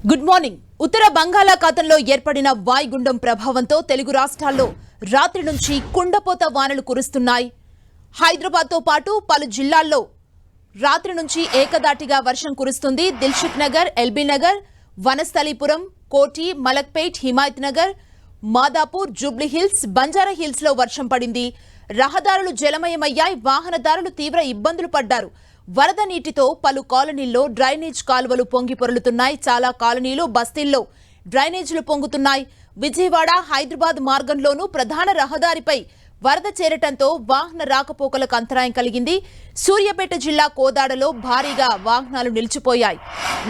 Good morning. ఉత్తర బంగాళాఖాతంలో ఏర్పడిన వాయుగుండం ప్రభావంతో తెలుగు రాష్ట్రాల్లో రాత్రి నుంచి కుండపోత వానలు కురుస్తున్నాయి. హైదరాబాద్తో పాటు పలు జిల్లాల్లో రాత్రి నుంచి ఏకదాటిగా వర్షం కురుస్తుంది. దిల్సుఖ్ నగర్, ఎల్బీ నగర్, వనస్థలీపురం, కోటి, Malakpet, Himayat Nagar, Madhapur, Jubilee hills, Banjara hills లో వర్షం పడింది. రహదారులు జలమయమయ్యాయి. వాహనదారులు తీవ్ర ఇబ్బందులు పడ్డారు. వరద నీటితో పలు కాలనీల్లో డ్రైనేజ్ కాలువలు పొంగి పొర్లుతున్నాయి. చాలా కాలనీలు, బస్తీల్లో డ్రైనేజీలు పొంగుతున్నాయి. విజయవాడ, హైదరాబాద్ మార్గంలోనూ ప్రధాన రహదారిపై వరద చేరటంతో వాహన రాకపోకలకు అంతరాయం కలిగింది. సూర్యాపేట జిల్లా కోదాడలో భారీగా వాహనాలు నిలిచిపోయాయి.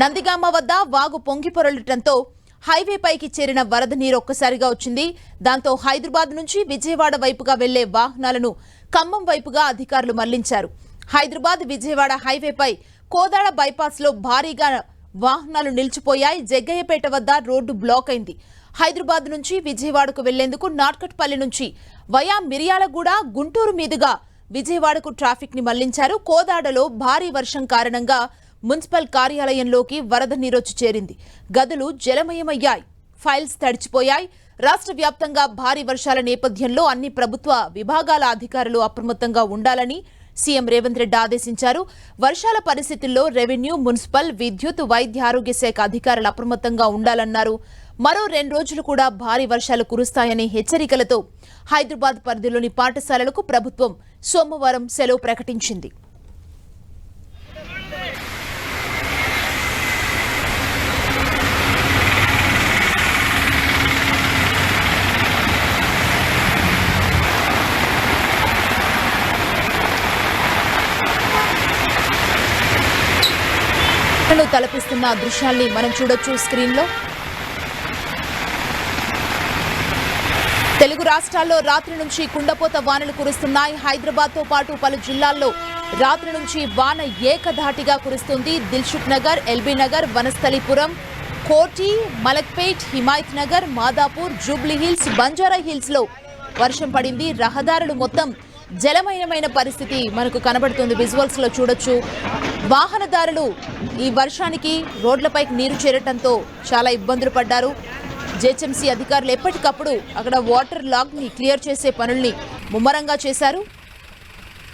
నందిగామ వద్ద వాగు పొంగి పొరలటంతో హైవేపైకి చేరిన వరద నీరు ఒక్కసారిగా వచ్చింది. దాంతో హైదరాబాద్ నుంచి విజయవాడ వైపుగా వెళ్లే వాహనాలను ఖమ్మం వైపుగా అధికారులు మళ్లించారు. హైదరాబాద్ విజయవాడ హైవేపై కోదాడ బైపాస్ లో భారీగా వాహనాలు నిలిచిపోయాయి. జగ్గయ్యపేట వద్ద రోడ్డు బ్లాక్ అయింది. హైదరాబాద్ నుంచి విజయవాడకు వెళ్లేందుకు నార్కట్పల్లి నుంచి వయా మిర్యాలగూడ, గుంటూరు మీదుగా విజయవాడకు ట్రాఫిక్ ని మళ్లించారు. కోదాడలో భారీ వర్షం కారణంగా మున్సిపల్ కార్యాలయంలోకి వరద నీరొచ్చి చేరింది. గదులు జలమయమయ్యాయి. ఫైల్స్ తడిచిపోయాయి. రాష్ట్ర వ్యాప్తంగా భారీ వర్షాల నేపథ్యంలో అన్ని ప్రభుత్వ విభాగాల అధికారులు అప్రమత్తంగా ఉండాలని సీఎం రేవంత్ రెడ్డి ఆదేశించారు. వర్షాల పరిస్థితుల్లో రెవెన్యూ, మున్సిపల్, విద్యుత్, వైద్య ఆరోగ్య శాఖ అధికారులు అప్రమత్తంగా ఉండాలన్నారు. మరో 2 రోజులు కూడా భారీ వర్షాలు కురుస్తాయనే హెచ్చరికలతో హైదరాబాద్ పరిధిలోని పాఠశాలలకు ప్రభుత్వం సోమవారం సెలవు ప్రకటించింది. తలపిస్తున్న దృశ్యాల్ని మనం చూడొచ్చు స్క్రీన్ లో. తెలుగు రాష్ట్రాల్లో రాత్రి నుంచి కుండపోత వానలు కురుస్తున్నాయి. హైదరాబాద్ తో పాటు పలు జిల్లాల్లో రాత్రి నుంచి వాన ఏకధాటిగా కురుస్తుంది. దిల్సుఖ్ నగర్, ఎల్బీ నగర్, వనస్థలీపురం, కోటి, Malakpet, Himayat Nagar, Madhapur, Jubilee hills, Banjara hills లో వర్షం పడింది. రహదారులు మొత్తం జలమయమైన పరిస్థితి మనకు కనబడుతుంది. విజువల్స్ లో చూడొచ్చు. వాహనదారులు ఈ వర్షానికి రోడ్లపైకి నీరు చేరటంతో చాలా ఇబ్బందులు పడ్డారు. జేహెచ్ఎంసీ అధికారులు ఎప్పటికప్పుడు అక్కడ వాటర్ లాగ్ ని క్లియర్ చేసే పనుల్ని ముమ్మరంగా చేశారు.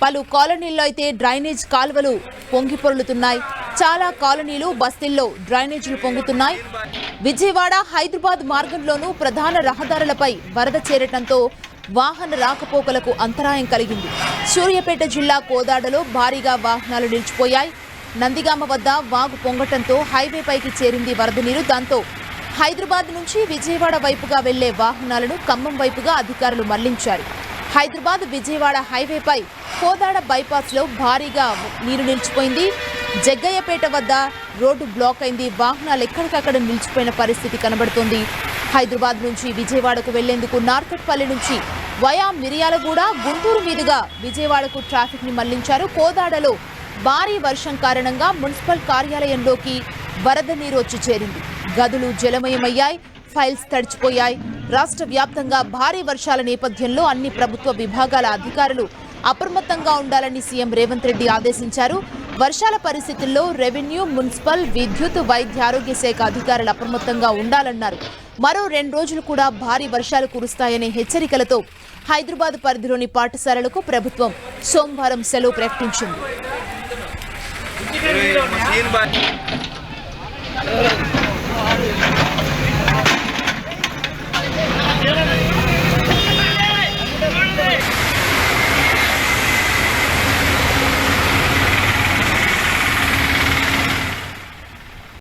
పలు కాలనీల్లో అయితే డ్రైనేజ్ కాలువలు పొంగి పొర్లుతున్నాయి. చాలా కాలనీలు, బస్తీల్లో డ్రైనేజీలు పొంగుతున్నాయి. విజయవాడ, హైదరాబాద్ మార్గంలోనూ ప్రధాన రహదారులపై వరద చేరటంతో వాహన రాకపోకలకు అంతరాయం కలిగింది. సూర్యాపేట జిల్లా కోదాడలో భారీగా వాహనాలు నిలిచిపోయాయి. నందిగామ వద్ద వాగు పొంగటంతో హైవేపైకి చేరింది వరద నీరు. దాంతో హైదరాబాద్ నుంచి విజయవాడ వైపుగా వెళ్లే వాహనాలను ఖమ్మం వైపుగా అధికారులు మళ్లించారు. హైదరాబాద్ విజయవాడ హైవేపై కోదాడ బైపాస్ లో భారీగా నీరు నిలిచిపోయింది. జగ్గయ్యపేట వద్ద రోడ్డు బ్లాక్ అయింది. వాహనాలు ఎక్కడికక్కడ నిలిచిపోయిన పరిస్థితి కనబడుతోంది. హైదరాబాద్ నుంచి విజయవాడకు వెళ్లేందుకు నార్కట్పల్లి నుంచి వయా మిర్యాలగూడ, గుంటూరు మీదుగా విజయవాడకు ట్రాఫిక్ ని మళ్లించారు. కోదాడలో భారీ వర్షం కారణంగా మున్సిపల్ కార్యాలయంలోకి వరద నీరు వచ్చి చేరింది. గదులు జలమయమయ్యాయి. ఫైల్స్ తడిచిపోయాయి. రాష్ట్ర వ్యాప్తంగా భారీ వర్షాల నేపథ్యంలో అన్ని ప్రభుత్వ విభాగాల అధికారులు అప్రమత్తంగా ఉండాలని సీఎం రేవంత్ రెడ్డి ఆదేశించారు. వర్షాల పరిస్థితుల్లో రెవెన్యూ, మున్సిపల్, విద్యుత్, వైద్య ఆరోగ్య శాఖ అధికారులు అప్రమత్తంగా ఉండాలన్నారు. మరో 2 రోజులు కూడా భారీ వర్షాలు కురుస్తాయనే హెచ్చరికలతో హైదరాబాద్ పరిధిలోని పాఠశాలలకు ప్రభుత్వం సోమవారం సెలవు ప్రకటించింది.